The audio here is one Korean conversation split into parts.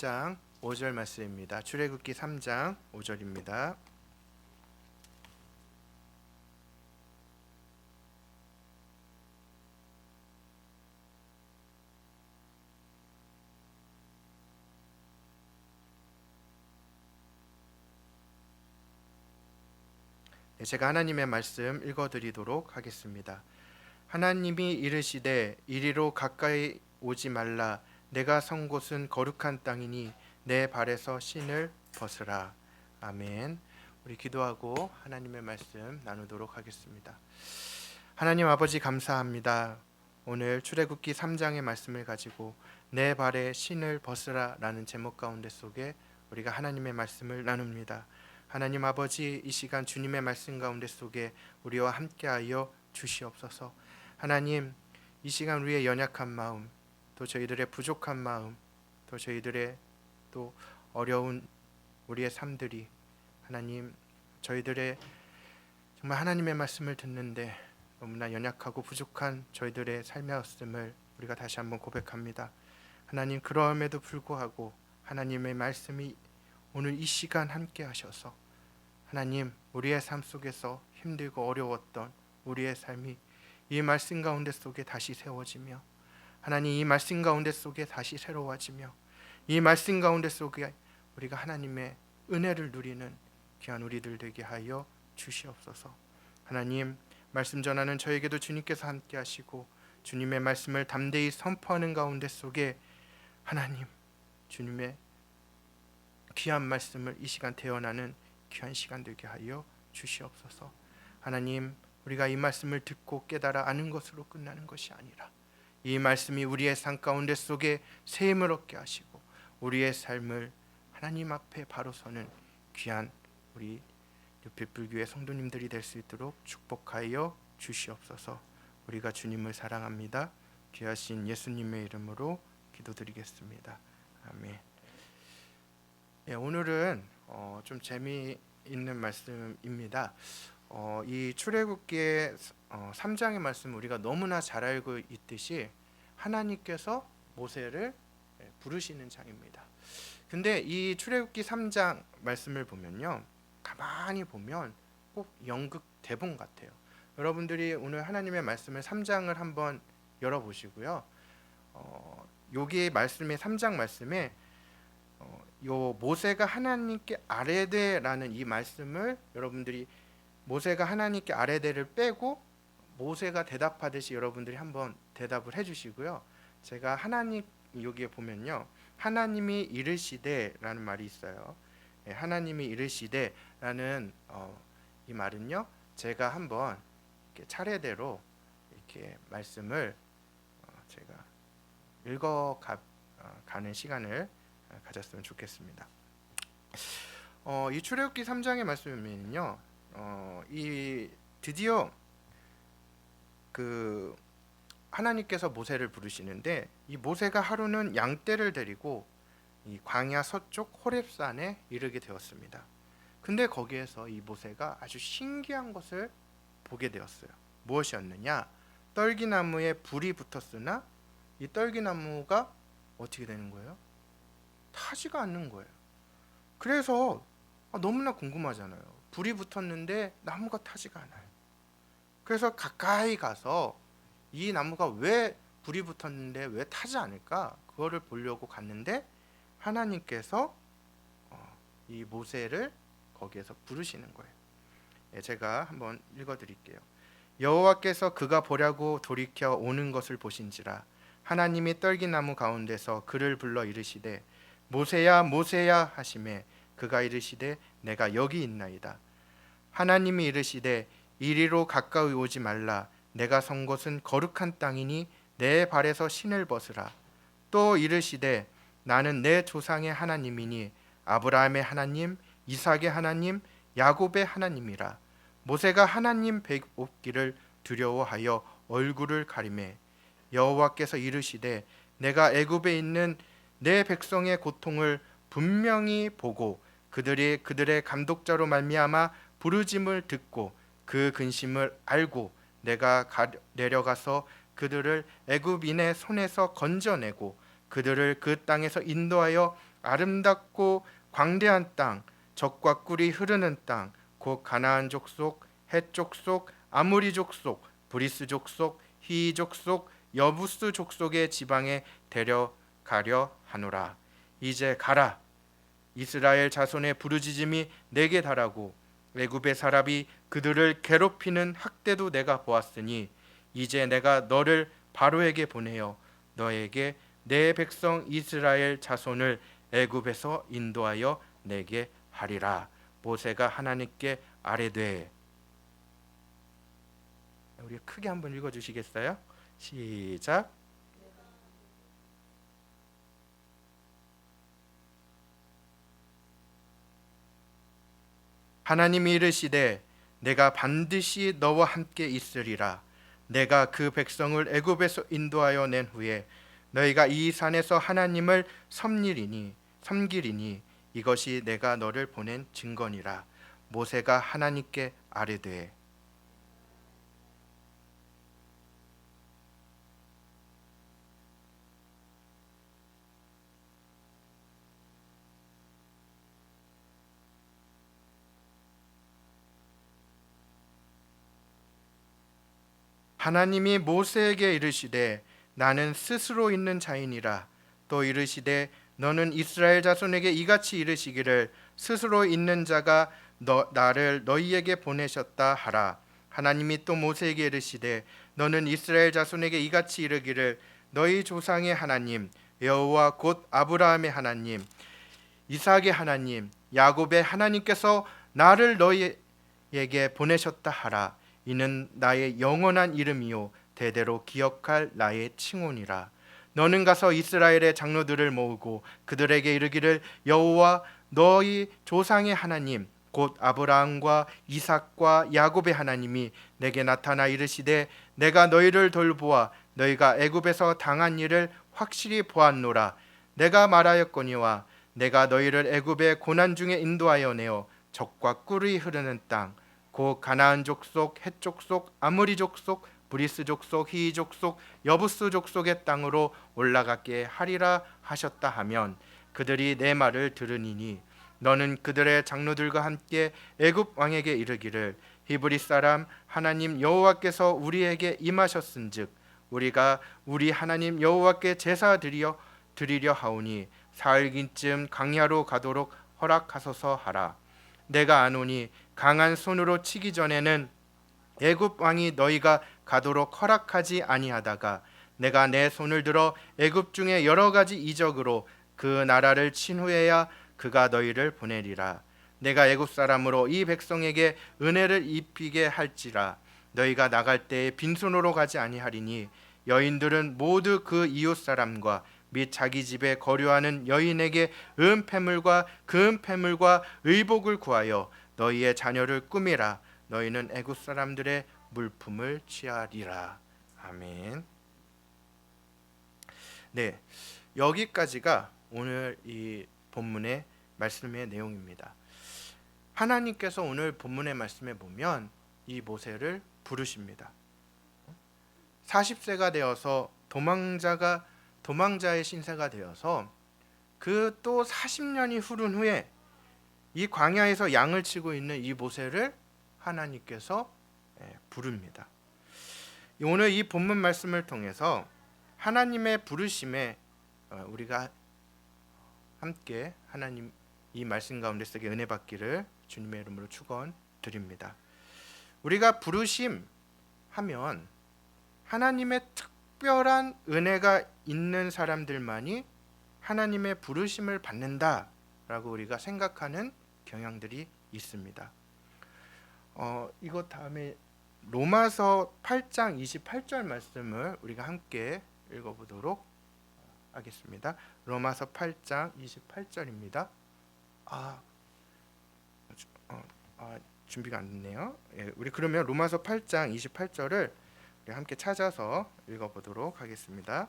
3장 5절 말씀입니다. 출애굽기 3장 5절입니다. 제가 하나님의 말씀 읽어드리도록 하겠습니다. 하나님이 이르시되 이리로 가까이 오지 말라. 내가 선 곳은 거룩한 땅이니 내 발에서 신을 벗으라. 아멘. 우리 기도하고 하나님의 말씀 나누도록 하겠습니다. 하나님 아버지 감사합니다. 오늘 출애굽기 3장의 말씀을 가지고 내 발에 신을 벗으라 라는 제목 가운데 속에 우리가 하나님의 말씀을 나눕니다. 하나님 아버지, 이 시간 주님의 말씀 가운데 속에 우리와 함께하여 주시옵소서. 하나님, 이 시간 우리의 연약한 마음, 또 저희들의 부족한 마음, 또 저희들의 또 어려운 우리의 삶들이 하나님, 저희들의 정말 하나님의 말씀을 듣는데 너무나 연약하고 부족한 저희들의 삶이었음을 우리가 다시 한번 고백합니다. 하나님, 그럼에도 불구하고 하나님의 말씀이 오늘 이 시간 함께 하셔서 하나님, 우리의 삶 속에서 힘들고 어려웠던 우리의 삶이 이 말씀 가운데 속에 다시 세워지며, 하나님, 이 말씀 가운데 속에 다시 새로워지며, 이 말씀 가운데 속에 우리가 하나님의 은혜를 누리는 귀한 우리들 되게 하여 주시옵소서. 하나님, 말씀 전하는 저에게도 주님께서 함께 하시고 주님의 말씀을 담대히 선포하는 가운데 속에 하나님, 주님의 귀한 말씀을 이 시간 태어나는 귀한 시간 되게 하여 주시옵소서. 하나님, 우리가 이 말씀을 듣고 깨달아 아는 것으로 끝나는 것이 아니라 이 말씀이 우리의 삶 가운데 속에 새 힘을 얻게 하시고 우리의 삶을 하나님 앞에 바로 서는 귀한 우리 뉴필불교의 성도님들이 될 수 있도록 축복하여 주시옵소서. 우리가 주님을 사랑합니다. 귀하신 예수님의 이름으로 기도드리겠습니다. 아멘. 오늘은 좀 재미있는 말씀입니다. 이 출애굽기의 3장의 말씀 우리가 너무나 잘 알고 있듯이 하나님께서 모세를 부르시는 장입니다. 근데 이 출애굽기 3장 말씀을 보면요, 가만히 보면 꼭 연극 대본 같아요. 여러분들이 오늘 하나님의 말씀을 3장을 한번 열어보시고요. 여기 말씀의 3장 말씀에 요 모세가 하나님께 아뢰되라는 이 말씀을 여러분들이 모세가 하나님께 아뢰되를 빼고 모세가 대답하듯이 여러분들이 한번 대답을 해주시고요. 제가 하나님 여기에 보면요, 하나님이 이르시되라는 말이 있어요. 하나님이 이르시되라는 이 말은요, 제가 한번 이렇게 차례대로 이렇게 말씀을 제가 읽어가는 시간을 가졌으면 좋겠습니다. 이 출애굽기 3장의 말씀이면요, 이 드디어 그 하나님께서 모세를 부르시는데 이 모세가 하루는 양떼를 데리고 이 광야 서쪽 호렙산에 이르게 되었습니다. 근데 거기에서 이 모세가 아주 신기한 것을 보게 되었어요. 무엇이었느냐? 떨기나무에 불이 붙었으나 이 떨기나무가 어떻게 되는 거예요? 타지가 않는 거예요. 그래서 너무나 궁금하잖아요. 불이 붙었는데 나무가 타지가 않아요. 그래서 가까이 가서 이 나무가 왜 불이 붙었는데 왜 타지 않을까? 그거를 보려고 갔는데 하나님께서 이 모세를 거기에서 부르시는 거예요. 제가 한번 읽어드릴게요. 여호와께서 그가 보려고 돌이켜 오는 것을 보신지라 하나님이 떨기나무 가운데서 그를 불러 이르시되 모세야 모세야 하시매 그가 이르시되 내가 여기 있나이다. 하나님이 이르시되 이리로 가까이 오지 말라. 내가 선 곳은 거룩한 땅이니 내 발에서 신을 벗으라. 또 이르시되 나는 내 조상의 하나님이니 아브라함의 하나님, 이삭의 하나님, 야곱의 하나님이라. 모세가 하나님 뵙기를 두려워하여 얼굴을 가리매 여호와께서 이르시되 내가 애굽에 있는 내 백성의 고통을 분명히 보고 그들의 감독자로 말미암아 부르짐을 듣고 그 근심을 알고 내가 내려가서 그들을 애굽인의 손에서 건져내고 그들을 그 땅에서 인도하여 아름답고 광대한 땅, 젖과 꿀이 흐르는 땅, 곧 가나안 족속, 헷 족속, 아모리 족속, 브리스 족속, 히이 족속, 여부스 족속의 지방에 데려가려 하노라. 이제 가라. 이스라엘 자손의 부르짖음이 내게 달하고 애굽의 사람이 그들을 괴롭히는 학대도 내가 보았으니 이제 내가 너를 바로에게 보내어 너에게 내 백성 이스라엘 자손을 애굽에서 인도하여 내게 하리라. 모세가 하나님께 아뢰되. 우리 크게 한번 읽어주시겠어요? 시작. 하나님이 이르시되 내가 반드시 너와 함께 있으리라. 내가 그 백성을 애굽에서 인도하여 낸 후에 너희가 이 산에서 하나님을 섬기리니 이것이 내가 너를 보낸 증거니라. 모세가 하나님께 아뢰되. 하나님이 모세에게 이르시되 나는 스스로 있는 자이니라. 또 이르시되 너는 이스라엘 자손에게 이같이 이르시기를 스스로 있는 자가 나를 너희에게 보내셨다 하라. 하나님이 또 모세에게 이르시되 너는 이스라엘 자손에게 이같이 이르기를 너희 조상의 하나님 여호와 곧 아브라함의 하나님 이삭의 하나님 야곱의 하나님께서 나를 너희에게 보내셨다 하라. 이는 나의 영원한 이름이요 대대로 기억할 나의 칭호니라. 너는 가서 이스라엘의 장로들을 모으고 그들에게 이르기를 여호와 너희 조상의 하나님 곧 아브라함과 이삭과 야곱의 하나님이 내게 나타나 이르시되 내가 너희를 돌보아 너희가 애굽에서 당한 일을 확실히 보았노라. 내가 말하였거니와 내가 너희를 애굽의 고난 중에 인도하여 내어 젖과 꿀이 흐르는 땅 곧 가나안 족속, 헷 족속, 아모리 족속, 브리스 족속, 히이 족속, 여부스 족속의 땅으로 올라가게 하리라 하셨다 하면 그들이 내 말을 들으니니 너는 그들의 장로들과 함께 애굽 왕에게 이르기를 히브리 사람 하나님 여호와께서 우리에게 임하셨은즉 우리가 우리 하나님 여호와께 제사 드리려 하오니 사흘긴쯤 광야로 가도록 허락하소서 하라. 내가 아노니 강한 손으로 치기 전에는 애굽 왕이 너희가 가도록 허락하지 아니하다가 내가 내 손을 들어 애굽 중에 여러 가지 이적으로 그 나라를 친 후에야 그가 너희를 보내리라. 내가 애굽 사람으로 이 백성에게 은혜를 입히게 할지라. 너희가 나갈 때에 빈손으로 가지 아니하리니 여인들은 모두 그 이웃 사람과 및 자기 집에 거류하는 여인에게 은폐물과 금폐물과 의복을 구하여 너희의 자녀를 꾸미라. 너희는 애굽 사람들의 물품을 취하리라. 아멘. 네, 여기까지가 오늘 이 본문의 말씀의 내용입니다. 하나님께서 오늘 본문의 말씀에 보면 이 모세를 부르십니다. 40세가 되어서 도망자의 신세가 되어서 그 또 40년이 흐른 후에 이 광야에서 양을 치고 있는 이 모세를 하나님께서 부릅니다. 오늘 이 본문 말씀을 통해서 하나님의 부르심에 우리가 함께 하나님 이 말씀 가운데 쓰게 은혜 받기를 주님의 이름으로 축원드립니다. 우리가 부르심 하면 하나님의 특별한 은혜가 있는 사람들만이 하나님의 부르심을 받는다라고 우리가 생각하는 경향들이 있습니다. 이거 다음에 로마서 8장 28절 말씀을 우리가 함께 읽어보도록 하겠습니다. 로마서 8장 28절입니다. 준비가 안 됐네요. 우리 그러면 로마서 8장 28절을 우리 함께 찾아서 읽어보도록 하겠습니다.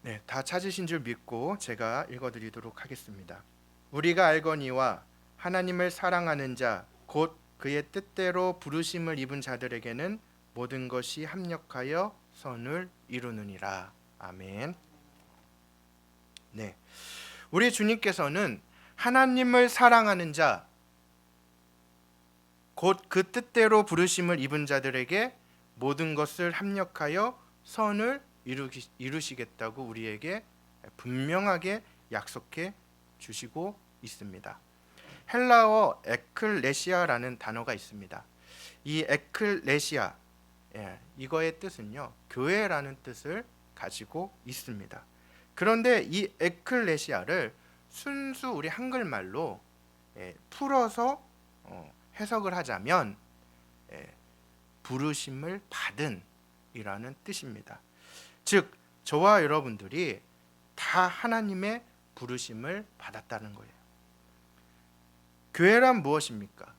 네, 다 찾으신 줄 믿고 제가 읽어드리도록 하겠습니다. 우리가 알거니와 하나님을 사랑하는 자 곧 그의 뜻대로 부르심을 입은 자들에게는 모든 것이 합력하여 선을 이루느니라. 아멘. 네. 우리 주님께서는 하나님을 사랑하는 자 곧 그 뜻대로 부르심을 입은 자들에게 모든 것을 합력하여 선을 이루시겠다고 우리에게 분명하게 약속해 주시고 있습니다. 헬라어 에클레시아라는 단어가 있습니다. 이 에클레시아, 이거의 뜻은요, 교회라는 뜻을 가지고 있습니다. 그런데 이 에클레시아를 순수 우리 한글말로 풀어서 해석을 하자면 부르심을 받은 이라는 뜻입니다. 즉 저와 여러분들이 다 하나님의 부르심을 받았다는 거예요. 교회란 무엇입니까?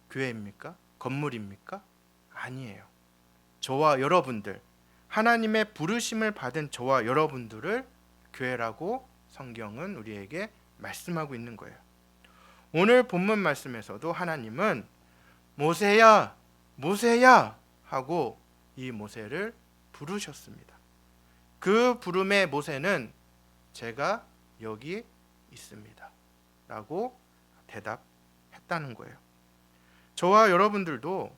교회입니까? 건물입니까? 아니에요. 저와 여러분들, 하나님의 부르심을 받은 저와 여러분들을 교회라고 성경은 우리에게 말씀하고 있는 거예요. 오늘 본문 말씀에서도 하나님은 모세야, 모세야 하고 이 모세를 부르셨습니다. 그 부름의 모세는 제가 여기 있습니다 라고 대답했다는 거예요. 저와 여러분들도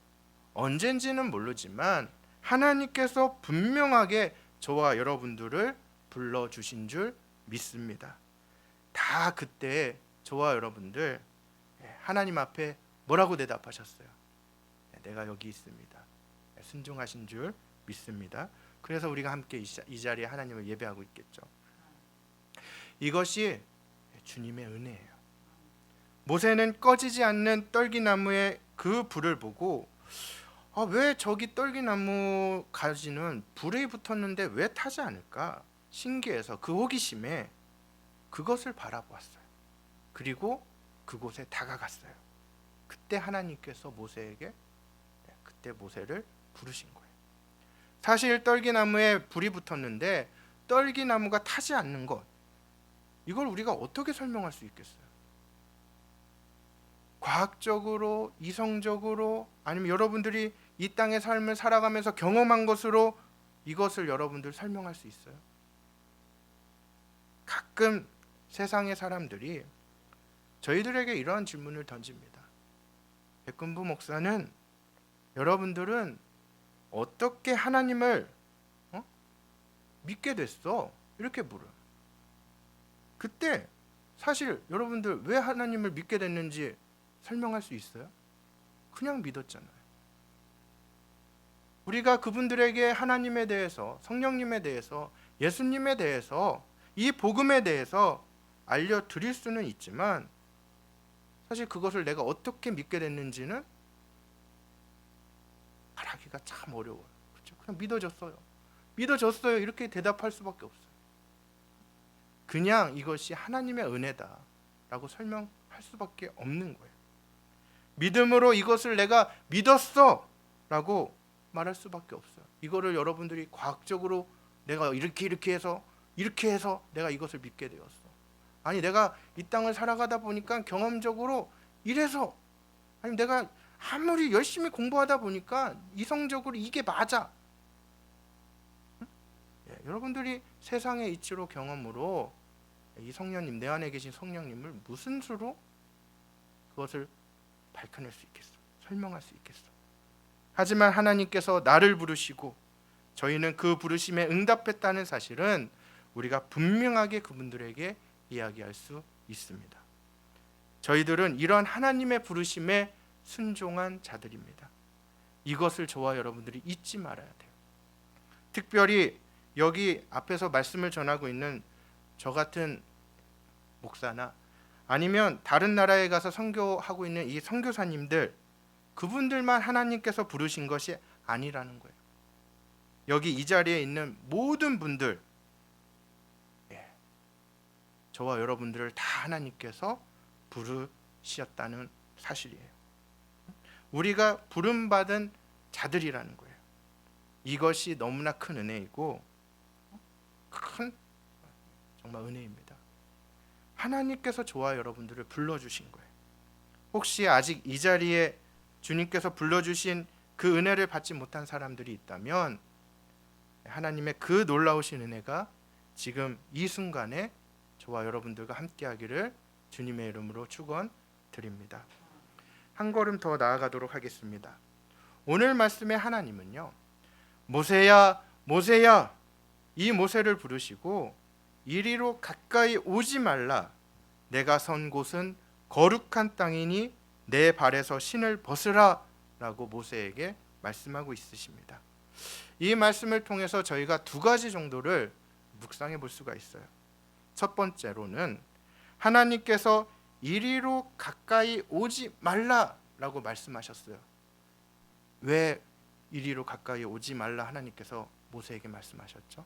언젠지는 모르지만 하나님께서 분명하게 저와 여러분들을 불러주신 줄 믿습니다. 다 그때 저와 여러분들 하나님 앞에 뭐라고 대답하셨어요? 내가 여기 있습니다. 순종하신 줄 믿습니다. 그래서 우리가 함께 이 자리에 하나님을 예배하고 있겠죠. 이것이 주님의 은혜예요. 모세는 꺼지지 않는 떨기나무의 그 불을 보고 왜 저기 떨기나무 가지는 불이 붙었는데 왜 타지 않을까 신기해서 그 호기심에 그것을 바라보았어요. 그리고 그곳에 다가갔어요. 그때 하나님께서 모세에게 그때 모세를 부르신 거예요. 사실 떨기나무에 불이 붙었는데 떨기나무가 타지 않는 것, 이걸 우리가 어떻게 설명할 수 있겠어요? 과학적으로, 이성적으로, 아니면 여러분들이 이 땅의 삶을 살아가면서 경험한 것으로 이것을 여러분들 설명할 수 있어요? 가끔 세상의 사람들이 저희들에게 이러한 질문을 던집니다. 백근부 목사는 여러분들은 어떻게 하나님을 믿게 됐어? 이렇게 물어요. 그때 사실 여러분들 왜 하나님을 믿게 됐는지 설명할 수 있어요? 그냥 믿었잖아요. 우리가 그분들에게 하나님에 대해서, 성령님에 대해서, 예수님에 대해서, 이 복음에 대해서 알려드릴 수는 있지만 사실 그것을 내가 어떻게 믿게 됐는지는 말하기가 참 어려워요. 그렇죠? 그냥 믿어졌어요. 이렇게 대답할 수밖에 없어요. 그냥 이것이 하나님의 은혜다라고 설명할 수밖에 없는 거예요. 믿음으로 이것을 내가 믿었어라고 말할 수밖에 없어요. 이거를 여러분들이 과학적으로 내가 이렇게 해서 내가 이것을 믿게 되었어. 아니 내가 이 땅을 살아가다 보니까 경험적으로 이래서, 아니 내가 아무리 열심히 공부하다 보니까 이성적으로 이게 맞아. 여러분들이 세상의 이치로 경험으로 이 성령님, 내 안에 계신 성령님을 무슨 수로 그것을 밝혀낼 수 있겠어? 설명할 수 있겠어? 하지만 하나님께서 나를 부르시고 저희는 그 부르심에 응답했다는 사실은 우리가 분명하게 그분들에게 이야기할 수 있습니다. 저희들은 이런 하나님의 부르심에 순종한 자들입니다. 이것을 저와 여러분들이 잊지 말아야 돼요. 특별히 여기 앞에서 말씀을 전하고 있는 저 같은 목사나 아니면 다른 나라에 가서 선교하고 있는 이 선교사님들, 그분들만 하나님께서 부르신 것이 아니라는 거예요. 여기 이 자리에 있는 모든 분들, 저와 여러분들을 다 하나님께서 부르셨다는 사실이에요. 우리가 부름받은 자들이라는 거예요. 이것이 너무나 큰 은혜이고 큰 정말 은혜입니다. 하나님께서 저와 여러분들을 불러주신 거예요. 혹시 아직 이 자리에 주님께서 불러주신 그 은혜를 받지 못한 사람들이 있다면 하나님의 그 놀라우신 은혜가 지금 이 순간에 저와 여러분들과 함께하기를 주님의 이름으로 축원드립니다. 한 걸음 더 나아가도록 하겠습니다. 오늘 말씀의 하나님은요, 모세야 모세야, 이 모세를 부르시고 이리로 가까이 오지 말라, 내가 선 곳은 거룩한 땅이니 내 발에서 신을 벗으라 라고 모세에게 말씀하고 있으십니다. 이 말씀을 통해서 저희가 두 가지 정도를 묵상해 볼 수가 있어요. 첫 번째로는 하나님께서 이리로 가까이 오지 말라라고 말씀하셨어요. 왜 이리로 가까이 오지 말라 하나님께서 모세에게 말씀하셨죠?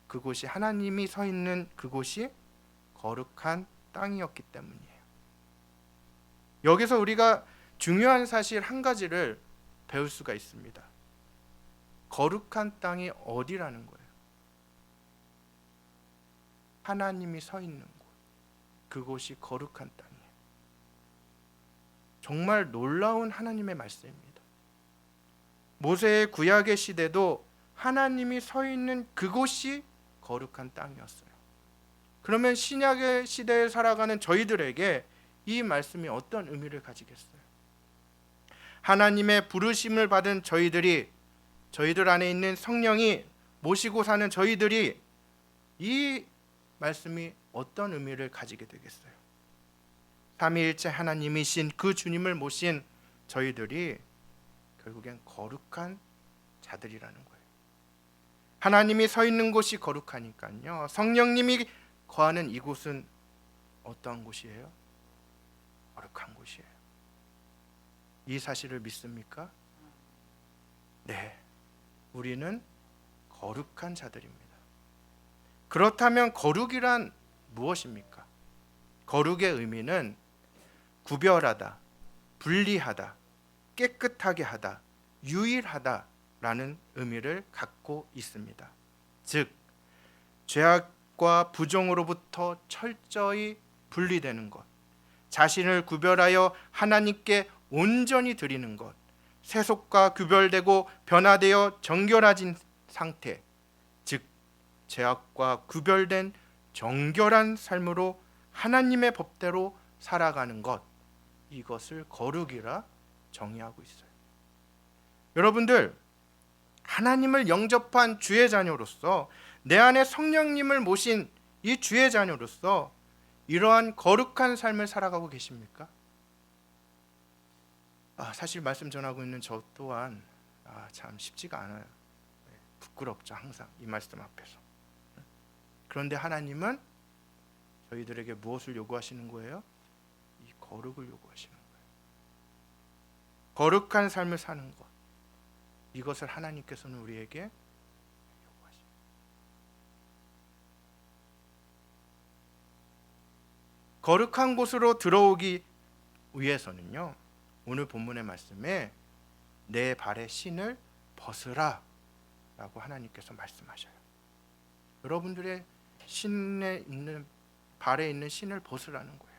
그곳이, 하나님이 서 있는 그곳이 거룩한 땅이었기 때문이에요. 여기서 우리가 중요한 사실 한 가지를 배울 수가 있습니다. 거룩한 땅이 어디라는 거예요? 하나님이 서 있는 곳, 그곳이 거룩한 땅이에요. 정말 놀라운 하나님의 말씀입니다. 모세의 구약의 시대도 하나님이 서 있는 그곳이 거룩한 땅이었어요. 그러면 신약의 시대에 살아가는 저희들에게 이 말씀이 어떤 의미를 가지겠어요? 하나님의 부르심을 받은 저희들이, 저희들 안에 있는 성령이 모시고 사는 저희들이 이 말씀이 어떤 의미를 가지게 되겠어요? 삼위일체 하나님이신 그 주님을 모신 저희들이 결국엔 거룩한 자들이라는 거예요. 하나님이 서 있는 곳이 거룩하니까요, 성령님이 거하는 이곳은 어떠한 곳이에요? 거룩한 곳이에요. 이 사실을 믿습니까? 네, 우리는 거룩한 자들입니다. 그렇다면 거룩이란 무엇입니까? 거룩의 의미는 구별하다, 분리하다, 깨끗하게 하다, 유일하다라는 의미를 갖고 있습니다. 즉, 죄악과 부정으로부터 철저히 분리되는 것, 자신을 구별하여 하나님께 온전히 드리는 것, 세속과 구별되고 변화되어 정결해진 상태, 즉 죄악과 구별된 정결한 삶으로 하나님의 법대로 살아가는 것, 이것을 거룩이라 정의하고 있어요. 여러분들, 하나님을 영접한 주의 자녀로서, 내 안에 성령님을 모신 이 주의 자녀로서 이러한 거룩한 삶을 살아가고 계십니까? 사실 말씀 전하고 있는 저 또한 참 쉽지가 않아요. 부끄럽죠, 항상 이 말씀 앞에서. 그런데 하나님은 저희들에게 무엇을 요구하시는 거예요? 이 거룩을 요구하시는 거예요. 거룩한 삶을 사는 것, 이것을 하나님께서는 우리에게 요구하십니다. 거룩한 곳으로 들어오기 위해서는요, 오늘 본문의 말씀에 내 발에 신을 벗으라 라고 하나님께서 말씀하셔요. 여러분들의 신에 있는, 발에 있는 신을 벗으라는 거예요.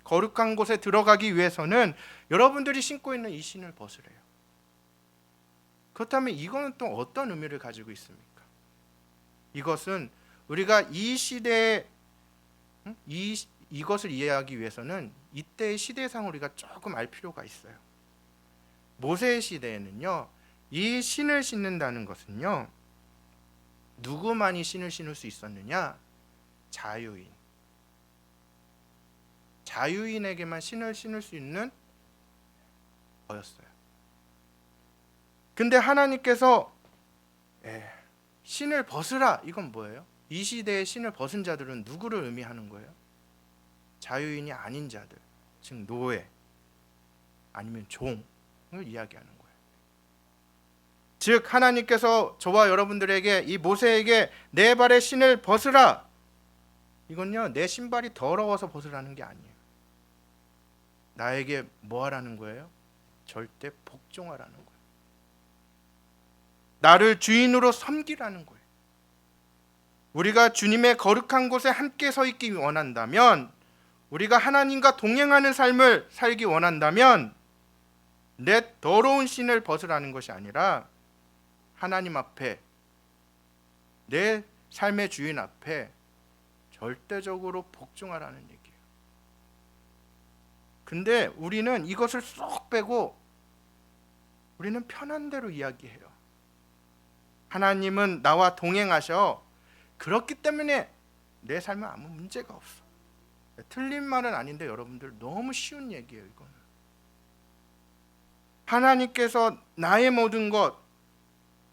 거룩한 곳에 들어가기 위해서는 여러분들이 신고 있는 이 신을 벗으래요. 그렇다면 이거는 또 어떤 의미를 가지고 있습니까? 이것은 우리가 이 시대에 이것을 이해하기 위해서는 이때의 시대상을 우리가 조금 알 필요가 있어요. 모세의 시대에는요, 이 신을 신는다는 것은요, 누구만이 신을 신을 수 있었느냐? 자유인에게만 신을 신을 수 있는 거였어요. 근데 하나님께서 신을 벗으라, 이건 뭐예요? 이 시대의 신을 벗은 자들은 누구를 의미하는 거예요? 자유인이 아닌 자들, 즉 노예 아니면 종을 이야기하는 거예요. 즉 하나님께서 저와 여러분들에게, 이 모세에게 내 발의 신을 벗으라, 이건요, 내 신발이 더러워서 벗으라는 게 아니에요. 나에게 뭐 하라는 거예요? 절대 복종하라는 거예요. 나를 주인으로 섬기라는 거예요. 우리가 주님의 거룩한 곳에 함께 서 있기 원한다면, 우리가 하나님과 동행하는 삶을 살기 원한다면 내 더러운 신을 벗으라는 것이 아니라 하나님 앞에, 내 삶의 주인 앞에 절대적으로 복종하라는 얘기예요. 근데 우리는 이것을 쏙 빼고 우리는 편한 대로 이야기해요. 하나님은 나와 동행하셔. 그렇기 때문에 내 삶에 아무 문제가 없어. 틀린 말은 아닌데 여러분들, 너무 쉬운 얘기예요, 이거는. 하나님께서 나의 모든 것,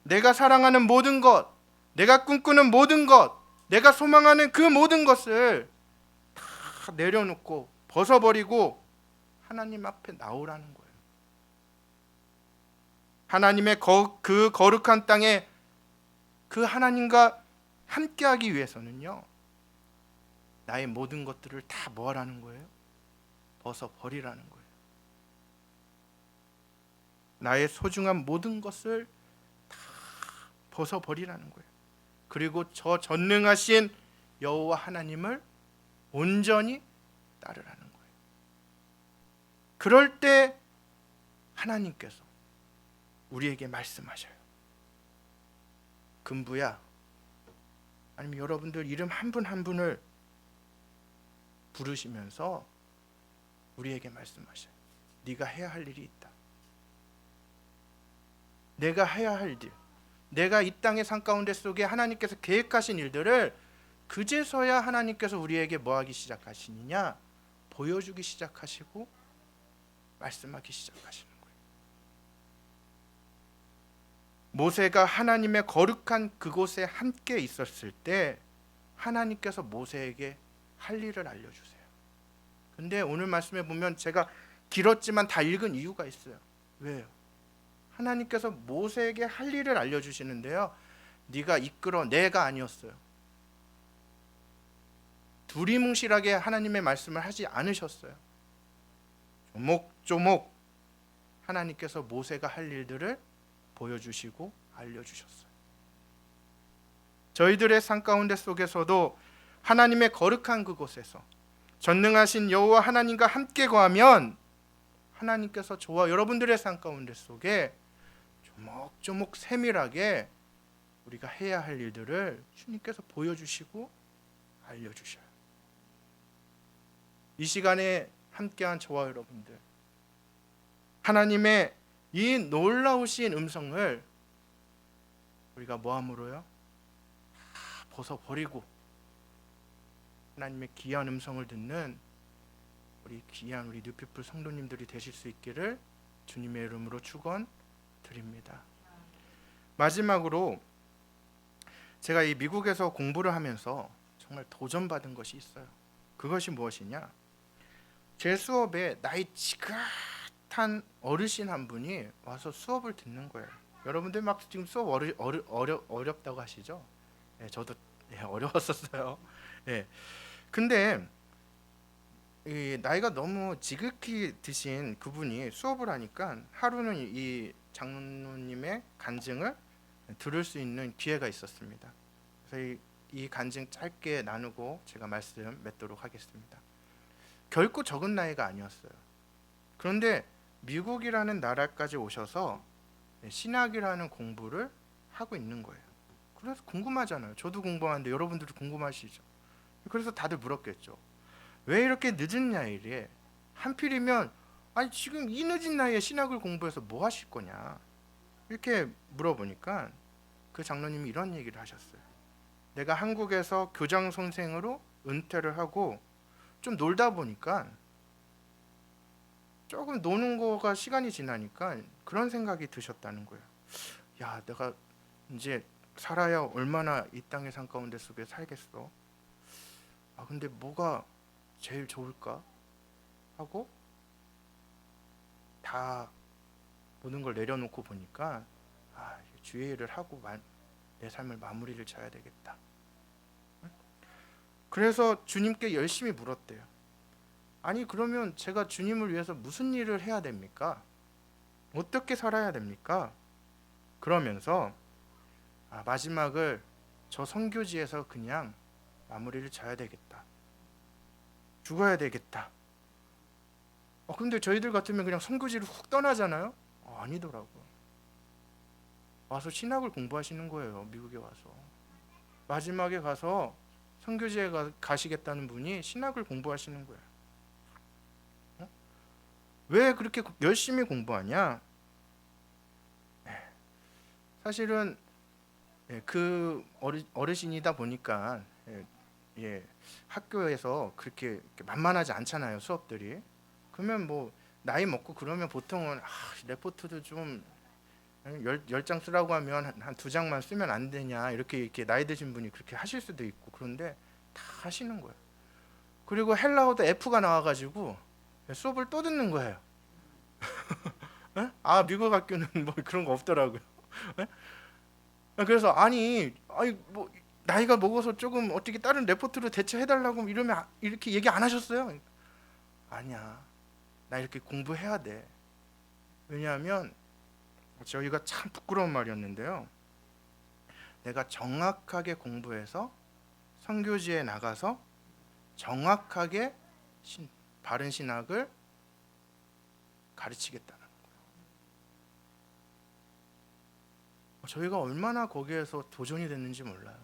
내가 사랑하는 모든 것, 내가 꿈꾸는 모든 것, 내가 소망하는 그 모든 것을 다 내려놓고 벗어버리고 하나님 앞에 나오라는 거예요. 하나님의 그 거룩한 땅에 그 하나님과 함께하기 위해서는요, 나의 모든 것들을 다 뭐하라는 거예요? 벗어버리라는 거예요. 나의 소중한 모든 것을 다 벗어버리라는 거예요. 그리고 저 전능하신 여호와 하나님을 온전히 따르라는 거예요. 그럴 때 하나님께서 우리에게 말씀하셔요. 금부야, 아니면 여러분들 이름 한 분 한 분을 부르시면서 우리에게 말씀하셔요. 네가 해야 할 일이 있다. 내가 해야 할 일, 내가 이 땅의 삶 가운데 속에 하나님께서 계획하신 일들을 그제서야 하나님께서 우리에게 뭐하기 시작하시느냐? 보여주기 시작하시고 말씀하기 시작하시는 거예요. 모세가 하나님의 거룩한 그곳에 함께 있었을 때 하나님께서 모세에게 할 일을 알려주세요. 근데 오늘 말씀에 보면 제가 길었지만 다 읽은 이유가 있어요. 왜요? 하나님께서 모세에게 할 일을 알려주시는데요, 네가 이끌어, 내가 아니었어요. 두리뭉실하게 하나님의 말씀을 하지 않으셨어요. 조목조목 하나님께서 모세가 할 일들을 보여주시고 알려주셨어요. 저희들의 삶 가운데 속에서도 하나님의 거룩한 그곳에서 전능하신 여호와 하나님과 함께 거하면 하나님께서 저와 여러분들의 삶 가운데 속에 조목조목 세밀하게 우리가 해야 할 일들을 주님께서 보여주시고 알려주셔요. 이 시간에 함께한 저와 여러분들, 하나님의 이 놀라우신 음성을 우리가 뭐함으로요? 다 벗어버리고 하나님의 귀한 음성을 듣는 우리 귀한 우리 뉴피플 성도님들이 되실 수 있기를 주님의 이름으로 축원드립니다. 마지막으로 제가 이 미국에서 공부를 하면서 정말 도전받은 것이 있어요. 그것이 무엇이냐? 제 수업에 나이 지긋한 어르신 한 분이 와서 수업을 듣는 거예요. 여러분들 막 지금 수업 어렵다고 하시죠? 네, 저도 어려웠었어요. 네. 근데 이 나이가 너무 지극히 드신 그분이 수업을 하니까 하루는 이 장로님의 간증을 들을 수 있는 기회가 있었습니다. 그래서 이 간증 짧게 나누고 제가 말씀 맺도록 하겠습니다. 결코 적은 나이가 아니었어요. 그런데 미국이라는 나라까지 오셔서 신학이라는 공부를 하고 있는 거예요. 그래서 궁금하잖아요. 저도 궁금한데 여러분들도 궁금하시죠? 그래서 다들 물었겠죠. 왜 이렇게 늦은 나이에, 한필이면 아니 지금 이 늦은 나이에 신학을 공부해서 뭐 하실 거냐, 이렇게 물어보니까 그 장로님이 이런 얘기를 하셨어요. 내가 한국에서 교장 선생으로 은퇴를 하고 좀 놀다 보니까 조금 노는 거가 시간이 지나니까 그런 생각이 드셨다는 거예요. 야, 내가 이제 살아야 얼마나 이 땅의 삶 가운데 속에 살겠어. 근데 뭐가 제일 좋을까 하고 다 모든 걸 내려놓고 보니까 주의 일을 하고 내 삶을 마무리를 쳐야 되겠다. 그래서 주님께 열심히 물었대요. 아니 그러면 제가 주님을 위해서 무슨 일을 해야 됩니까? 어떻게 살아야 됩니까? 그러면서 마지막을 저 선교지에서 그냥 마무리를 져야 되겠다. 죽어야 되겠다. 근데 저희들 같으면 그냥 선교지를 훅 떠나잖아요. 아니더라고요. 와서 신학을 공부하시는 거예요. 미국에 와서. 마지막에 가서 선교지에 가시겠다는 분이 신학을 공부하시는 거예요. 왜 그렇게 열심히 공부하냐? 사실은 그 어르신이다 보니까 학교에서 그렇게 만만하지 않잖아요, 수업들이. 그러면 뭐 나이 먹고 그러면 보통은 레포트도 좀 10장 쓰라고 하면 한 2장만 쓰면 안 되냐, 이렇게 나이 드신 분이 그렇게 하실 수도 있고, 그런데 다 하시는 거예요. 그리고 헬라어도 F가 나와가지고 수업을 또 듣는 거예요. 미국 학교는 뭐 그런 거 없더라고요. 그래서 아니 뭐 나이가 먹어서 조금 어떻게 다른 레포트로 대체해달라고 이러면 이렇게 얘기 안 하셨어요? 아니야, 나 이렇게 공부해야 돼. 왜냐하면 저희가 참 부끄러운 말이었는데요, 내가 정확하게 공부해서 선교지에 나가서 정확하게 바른 신학을 가르치겠다는 거예요. 저희가 얼마나 거기에서 도전이 됐는지 몰라요.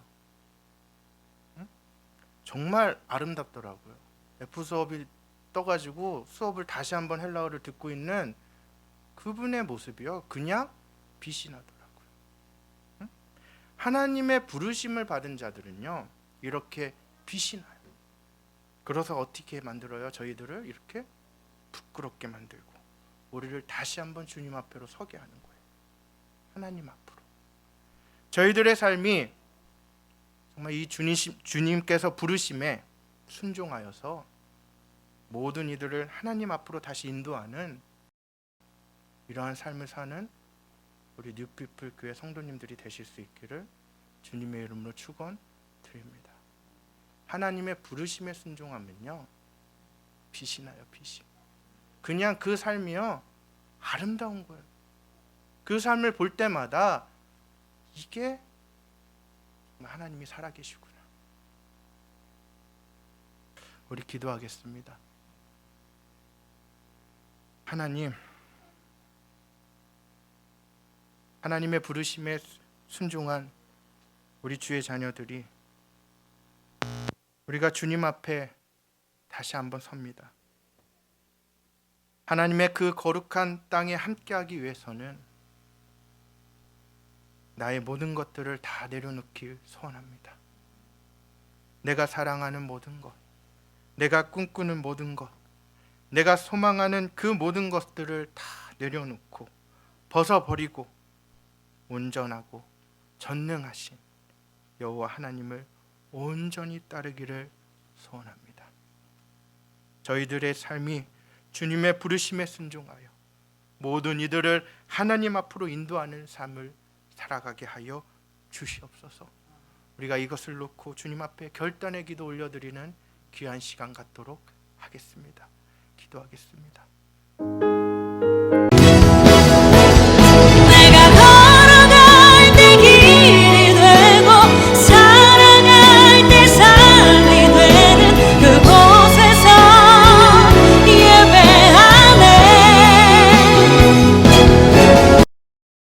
정말 아름답더라고요. F 수업이 떠가지고 수업을 다시 한번 헬라어를 듣고 있는 그분의 모습이요, 그냥 빛이 나더라고요. 하나님의 부르심을 받은 자들은요, 이렇게 빛이 나요. 그래서 어떻게 만들어요? 저희들을 이렇게 부끄럽게 만들고 우리를 다시 한번 주님 앞으로 서게 하는 거예요. 하나님 앞으로. 저희들의 삶이 정말 이 주님께서 부르심에 순종하여서 모든 이들을 하나님 앞으로 다시 인도하는 이러한 삶을 사는 우리 뉴피플 교회 성도님들이 되실 수 있기를 주님의 이름으로 축원드립니다. 하나님의 부르심에 순종하면요, 빛이 나요. 빛이. 그냥 그 삶이요, 아름다운 거예요. 그 삶을 볼 때마다 이게 하나님이 살아계시구나. 우리 기도하겠습니다. 하나님의 부르심에 순종한 우리 주의 자녀들이 우리가 주님 앞에 다시 한번 섭니다. 하나님의 그 거룩한 땅에 함께하기 위해서는 나의 모든 것들을 다 내려놓길 소원합니다. 내가 사랑하는 모든 것, 내가 꿈꾸는 모든 것, 내가 소망하는 그 모든 것들을 다 내려놓고 벗어버리고 온전하고 전능하신 여호와 하나님을 온전히 따르기를 소원합니다. 저희들의 삶이 주님의 부르심에 순종하여 모든 이들을 하나님 앞으로 인도하는 삶을 살아가게 하여 주시옵소서. 우리가 이것을 놓고 주님 앞에 결단의 기도 올려드리는 귀한 시간 갖도록 하겠습니다. 기도하겠습니다.